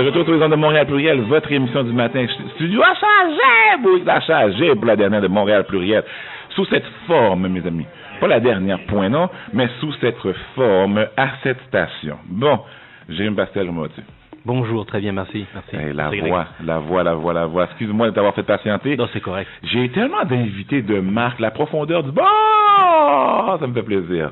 De retour sur les ondes de Montréal Pluriel, votre émission du matin. Studio a changé, oui, ça a changé pour la dernière de Montréal Pluriel. Sous cette forme, mes amis. Pas la dernière, point non, mais sous cette forme, à cette station. Bon, Jérémy Pastel, comment vas-tu? Bonjour, très bien, merci. Hey, la voix. Excuse-moi de t'avoir fait patienter. Non, c'est correct. J'ai tellement d'invités de marque, la profondeur du banc, ça me fait plaisir.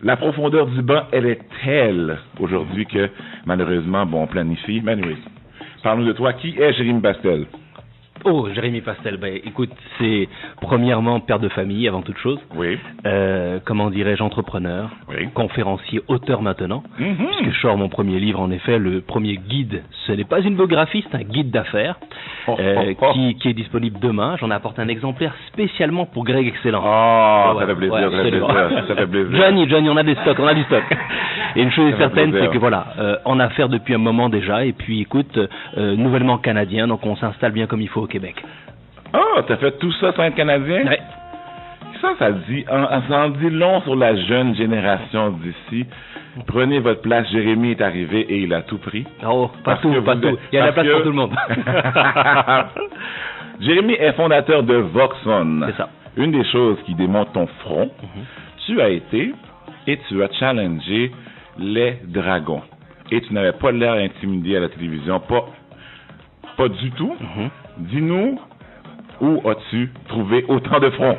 La profondeur du banc, elle est telle aujourd'hui que, malheureusement, on planifie. Mais anyway, parle-nous de toi. Qui est Jérémy Pastel? Oh, Jérémy Pastel, écoute, c'est premièrement père de famille avant toute chose. Oui. Comment dirais-je, entrepreneur, oui. Conférencier, auteur maintenant. Puisque je sors mon premier livre, en effet, le premier guide. Ce n'est pas une biographie, c'est un guide d'affaires qui est disponible demain. J'en apporte un exemplaire spécialement pour Greg Excellence. Oh, ça fait plaisir, ça fait plaisir. Johnny, on a du stock. Et une chose est certaine, c'est que voilà, en affaires depuis un moment déjà, et puis écoute, nouvellement canadien, donc on s'installe bien comme il faut au Québec. Oh, t'as fait tout ça sans être canadien? Oui. Ça en dit long sur la jeune génération d'ici. Prenez votre place, Jérémy est arrivé et il a tout pris. Oh, pas tout. Il y a de la place pour tout le monde. Jérémy est fondateur de Voxon. C'est ça. Une des choses qui démontre ton front, tu as été et tu as challengé les dragons. Et tu n'avais pas l'air intimidé à la télévision, pas du tout. Dis-nous, où as-tu trouvé autant de front?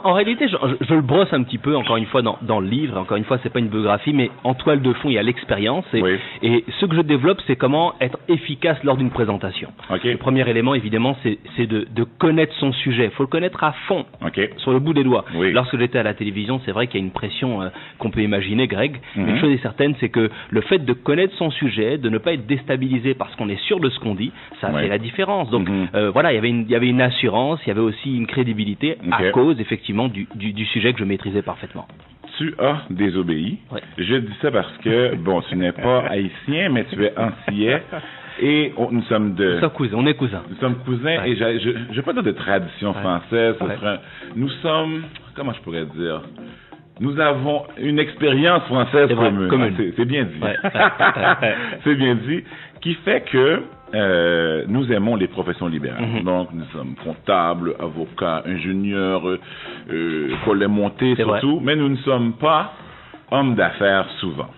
En réalité, je le brosse un petit peu, encore une fois, dans le livre. Encore une fois, c'est pas une biographie, mais en toile de fond, il y a l'expérience. Et ce que je développe, c'est comment être efficace lors d'une présentation. Okay. Le premier élément, évidemment, c'est de connaître son sujet. Il faut le connaître à fond, sur le bout des doigts. Oui. Lorsque j'étais à la télévision, c'est vrai qu'il y a une pression qu'on peut imaginer, Greg. Mais une chose est certaine, c'est que le fait de connaître son sujet, de ne pas être déstabilisé parce qu'on est sûr de ce qu'on dit, ça fait la différence. Donc, voilà, il y avait une assurance, il y avait aussi une crédibilité à cause, effectivement, du sujet que je maîtrisais parfaitement. Tu as désobéi. Ouais. Je dis ça parce que, tu n'es pas haïtien, mais tu es antillais. Et nous sommes on est cousins. Nous sommes cousins et je n'ai pas de tradition française. Nous sommes, comment je pourrais dire, nous avons une expérience française commune. C'est bien dit. C'est bien dit. Qui fait que nous aimons les professions libérales. Donc, nous sommes comptables, avocats, ingénieurs, collègues montés surtout, mais nous ne sommes pas hommes d'affaires souvent.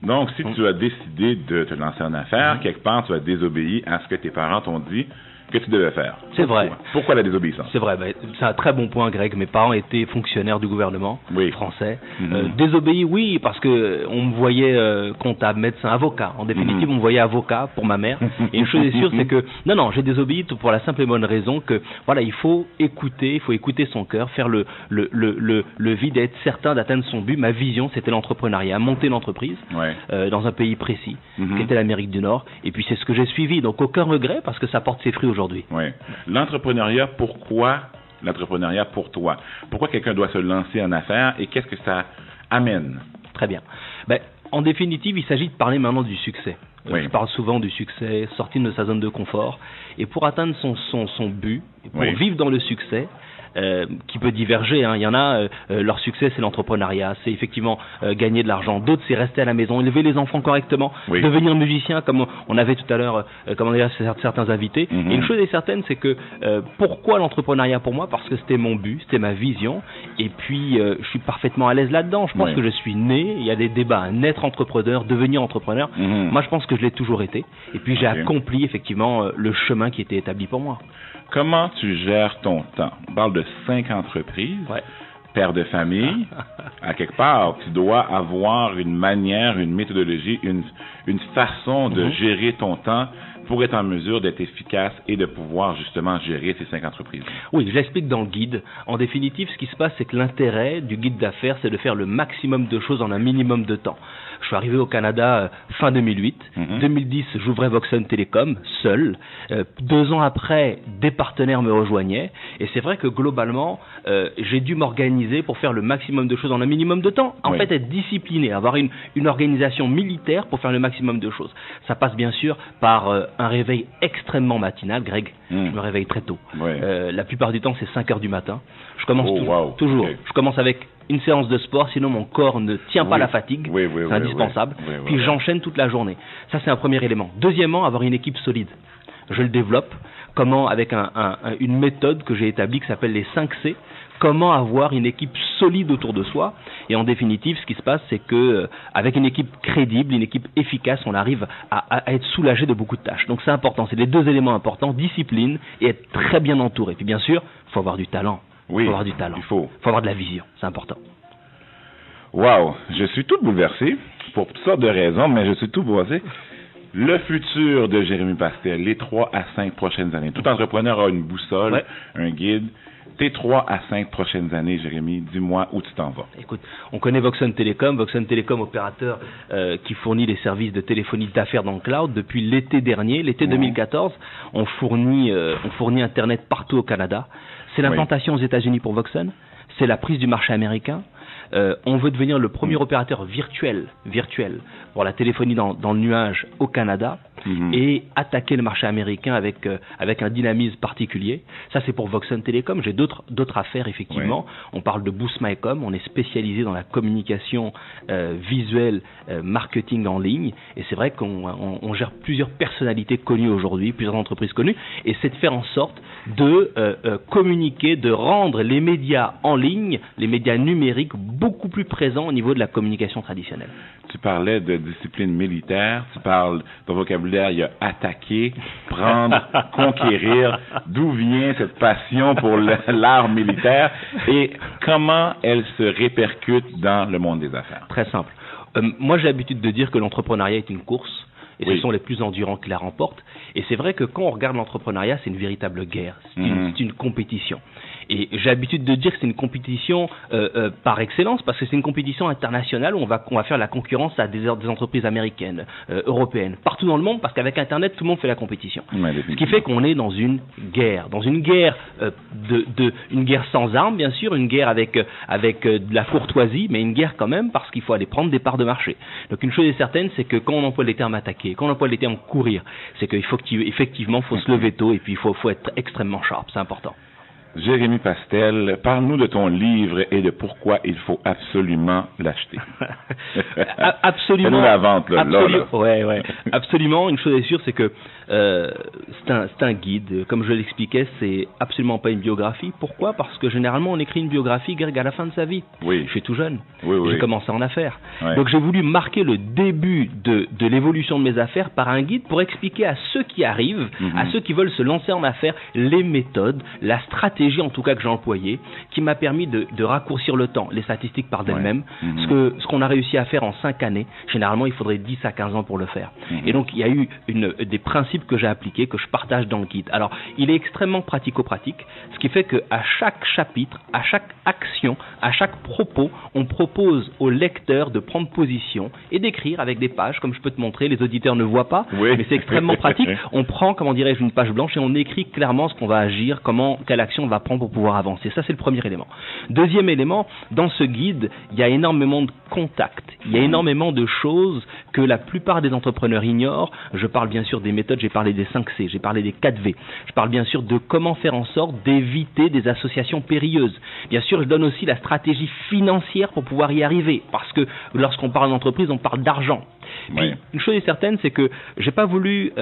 Donc, si tu as décidé de te lancer en affaires, quelque part, tu as désobéi à ce que tes parents t'ont dit que tu devais faire. C'est vrai. Pourquoi la désobéissance? C'est vrai, c'est un très bon point, Greg. Mes parents étaient fonctionnaires du gouvernement français. Désobéi, oui, parce que on me voyait comptable, médecin, avocat. En définitive, on me voyait avocat pour ma mère. Et une chose est sûre, c'est que non, j'ai désobéi pour la simple et bonne raison que voilà, il faut écouter son cœur, faire le vide, être certain d'atteindre son but. Ma vision, c'était l'entrepreneuriat, monter l'entreprise dans un pays précis, qui était l'Amérique du Nord. Et puis c'est ce que j'ai suivi. Donc aucun regret parce que ça porte ses fruits aujourd'hui. Oui. L'entrepreneuriat, pourquoi l'entrepreneuriat pour toi? Pourquoi quelqu'un doit se lancer en affaires et qu'est-ce que ça amène? Très bien. En définitive, il s'agit de parler maintenant du succès. Je parle souvent du succès, sortir de sa zone de confort. Et pour atteindre son but, pour vivre dans le succès, qui peut diverger, il y en a, leur succès c'est l'entrepreneuriat, c'est effectivement gagner de l'argent, d'autres c'est rester à la maison, élever les enfants correctement, devenir musicien comme on avait tout à l'heure, certains invités. Et une chose est certaine, c'est que pourquoi l'entrepreneuriat pour moi? Parce que c'était mon but, c'était ma vision, et puis je suis parfaitement à l'aise là-dedans. Je pense que je suis né, il y a des débats, naître entrepreneur, devenir entrepreneur. Moi je pense que je l'ai toujours été, et puis j'ai accompli effectivement le chemin qui était établi pour moi. Comment tu gères ton temps? On parle de 5 entreprises, père de famille. À quelque part, tu dois avoir une manière, une méthodologie, une façon de gérer ton temps pour être en mesure d'être efficace et de pouvoir justement gérer ces 5 entreprises. Oui, je l'explique dans le guide. En définitive, ce qui se passe, c'est que l'intérêt du guide d'affaires, c'est de faire le maximum de choses en un minimum de temps. Je suis arrivé au Canada fin 2008. 2010, j'ouvrais Voxon Télécom, seul. 2 ans après, des partenaires me rejoignaient. Et c'est vrai que globalement, j'ai dû m'organiser pour faire le maximum de choses en un minimum de temps. En fait, être discipliné, avoir une organisation militaire pour faire le maximum de choses. Ça passe bien sûr par un réveil extrêmement matinal, Greg. Je me réveille très tôt. La plupart du temps, c'est 5 heures du matin. Je commence toujours. Okay. Je commence avec une séance de sport, sinon mon corps ne tient pas la fatigue. C'est indispensable. Puis j'enchaîne toute la journée. Ça, c'est un premier élément. Deuxièmement, avoir une équipe solide. Je le développe. Comment, avec une méthode que j'ai établie qui s'appelle les 5 C. Comment avoir une équipe solide autour de soi. Et en définitive, ce qui se passe, c'est que avec une équipe crédible, une équipe efficace, on arrive à être soulagé de beaucoup de tâches. Donc c'est important, c'est les deux éléments importants, discipline et être très bien entouré. Puis bien sûr, il faut avoir du talent. Oui, il faut avoir du talent. Il faut avoir de la vision, c'est important. Wow, je suis tout bouleversé, pour toutes sortes de raisons, mais je suis tout bouleversé. Le futur de Jérémy Pastel, les 3 à 5 prochaines années. Tout entrepreneur a une boussole, un guide. Tes 3 à 5 prochaines années, Jérémy, dis-moi où tu t'en vas. Écoute, on connaît Voxon Telecom. Voxon Telecom, opérateur qui fournit les services de téléphonie d'affaires dans le cloud. Depuis l'été dernier, l'été 2014, on fournit Internet partout au Canada. C'est l'implantation aux États-Unis pour Voxon. C'est la prise du marché américain. On veut devenir le premier opérateur virtuel pour la téléphonie dans le nuage au Canada et attaquer le marché américain avec un dynamisme particulier. Ça, c'est pour Voxon Telecom. J'ai d'autres affaires, effectivement. On parle de Boost MyCom. On est spécialisé dans la communication visuelle, marketing en ligne. Et c'est vrai qu'on gère plusieurs personnalités connues aujourd'hui, plusieurs entreprises connues. Et c'est de faire en sorte de communiquer, de rendre les médias en ligne, les médias numériques, beaucoup plus présents au niveau de la communication traditionnelle. Tu parlais de discipline militaire, tu parles, ton vocabulaire, il y a attaquer, prendre, conquérir. D'où vient cette passion pour l'art militaire et comment elle se répercute dans le monde des affaires? Très simple. Moi, j'ai l'habitude de dire que l'entrepreneuriat est une course. Et ce sont les plus endurants qui la remportent. Et c'est vrai que quand on regarde l'entrepreneuriat, c'est une véritable guerre, c'est une compétition. Et j'ai l'habitude de dire que c'est une compétition par excellence, parce que c'est une compétition internationale où on va faire la concurrence à des entreprises américaines, européennes, partout dans le monde, parce qu'avec Internet, tout le monde fait la compétition. Ce qui fait qu'on est dans une guerre une guerre sans armes, bien sûr, une guerre avec de la courtoisie, mais une guerre quand même, parce qu'il faut aller prendre des parts de marché. Donc une chose est certaine, c'est que quand on emploie les termes attaquer, quand on emploie les termes courir, c'est qu'il faut effectivement se lever tôt et puis il faut être extrêmement sharp, c'est important. Jérémy Pastel, parle-nous de ton livre et de pourquoi il faut absolument l'acheter. Absolument. Fais-nous la vente, là. Ouais. Absolument. Une chose est sûre, c'est que c'est un guide. Comme je l'expliquais, c'est absolument pas une biographie. Pourquoi? Parce que généralement, on écrit une biographie à la fin de sa vie. Oui. Je suis tout jeune. Oui. J'ai commencé en affaires. Donc, j'ai voulu marquer le début de l'évolution de mes affaires par un guide pour expliquer à ceux qui arrivent, à ceux qui veulent se lancer en affaires, les méthodes, la stratégie en tout cas que j'ai employée, qui m'a permis de raccourcir le temps. Les statistiques parlent d'elles-mêmes. Ce qu'on a réussi à faire en 5 années, généralement, il faudrait 10 à 15 ans pour le faire. Et donc, il y a eu des principes que j'ai appliqués, que je partage dans le guide. Alors, il est extrêmement pratico-pratique, ce qui fait qu'à chaque chapitre, à chaque action, à chaque propos, on propose au lecteur de prendre position et d'écrire avec des pages, comme je peux te montrer, les auditeurs ne voient pas, mais c'est extrêmement pratique. On prend, comment dirais-je, une page blanche et on écrit clairement ce qu'on va agir, quelle action on va prendre pour pouvoir avancer. Ça, c'est le premier élément. Deuxième élément, dans ce guide, il y a énormément de contacts, il y a énormément de choses que la plupart des entrepreneurs ignorent. Je parle bien sûr des méthodes, j'ai parlé des 5C, j'ai parlé des 4V. Je parle bien sûr de comment faire en sorte d'éviter des associations périlleuses. Bien sûr, je donne aussi la stratégie financière pour pouvoir y arriver, parce que lorsqu'on parle d'entreprise, on parle d'argent. Puis, une chose est certaine, c'est que j'ai pas voulu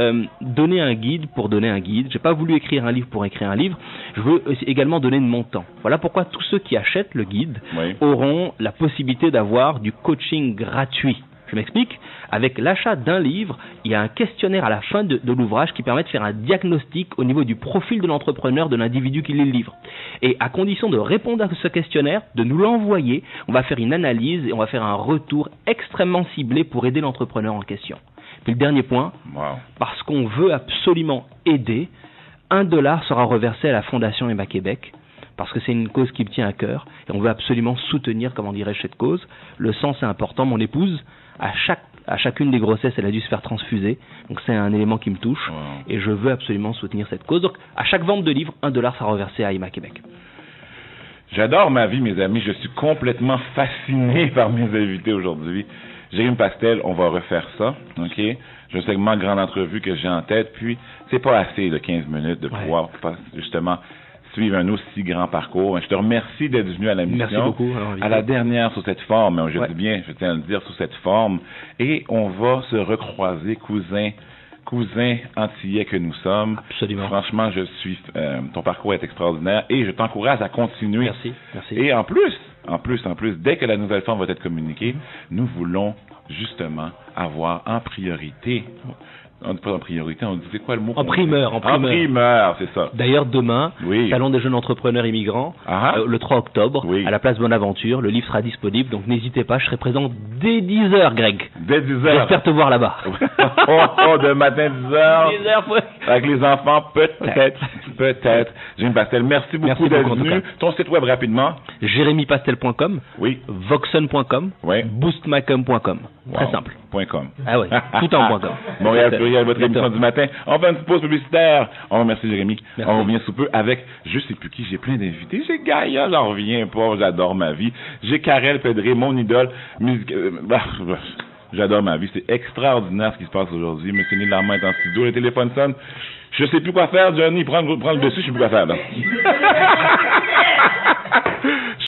donner un guide pour donner un guide, j'ai pas voulu écrire un livre pour écrire un livre, je veux également donner de mon temps. Voilà pourquoi tous ceux qui achètent le guide auront la possibilité d'avoir du coaching gratuit. Je m'explique. Avec l'achat d'un livre, il y a un questionnaire à la fin de l'ouvrage qui permet de faire un diagnostic au niveau du profil de l'entrepreneur, de l'individu qui lit le livre. Et à condition de répondre à ce questionnaire, de nous l'envoyer, on va faire une analyse et on va faire un retour extrêmement ciblé pour aider l'entrepreneur en question. Puis le dernier point, parce qu'on veut absolument aider, $1 sera reversé à la Fondation Emma Québec, parce que c'est une cause qui me tient à cœur, et on veut absolument soutenir, comment dirais-je, cette cause. Le sang, c'est important. Mon épouse, à chacune des grossesses, elle a dû se faire transfuser, donc c'est un élément qui me touche, et je veux absolument soutenir cette cause. Donc, à chaque vente de livre, $1 sera reversé à Emma Québec. J'adore ma vie, mes amis. Je suis complètement fasciné par mes invités aujourd'hui. Jérémy Pastel, on va refaire ça, OK? J'ai un segment grande entrevue que j'ai en tête, puis c'est pas assez de 15 minutes de pouvoir justement suivre un aussi grand parcours. Je te remercie d'être venu à la mission. Merci beaucoup. À la dernière sous cette forme, je dis bien, je tiens à le dire, sous cette forme, et on va se recroiser, cousins antillais que nous sommes. Absolument. Franchement, ton parcours est extraordinaire et je t'encourage à continuer. Merci. Et en plus, dès que la nouvelle forme va être communiquée, nous voulons justement avoir en priorité, on dit pas en priorité, on dit c'est quoi le mot? En primeur. En primeur, c'est ça. D'ailleurs, demain, Salon des jeunes entrepreneurs immigrants, le 3 octobre, à la place Bonaventure, le livre sera disponible, donc n'hésitez pas, je serai présent dès 10h, Greg. Dès 10h. J'espère te voir là-bas. De matin 10h. 10h, avec les enfants, peut-être. Jérémy Pastel, merci beaucoup d'être venu. Ton site web rapidement? JérémyPastel.com, Voxon.com, BoostMyCom.com. Très simple. .com. Ah oui, tout en .com. Montréal Pluriel, votre émission du matin. On fait une petite pause publicitaire. On remercie Jérémy. On revient sous peu avec, je sais plus qui, j'ai plein d'invités. J'ai Gaïa, j'en reviens pas, j'adore ma vie. J'ai Karel Pedré, mon idole. J'adore ma vie. C'est extraordinaire ce qui se passe aujourd'hui. Monsieur Neil Lamont est en studio, le téléphone sonne. Je sais plus quoi faire, Johnny. Prends le dessus, je sais plus quoi faire, là.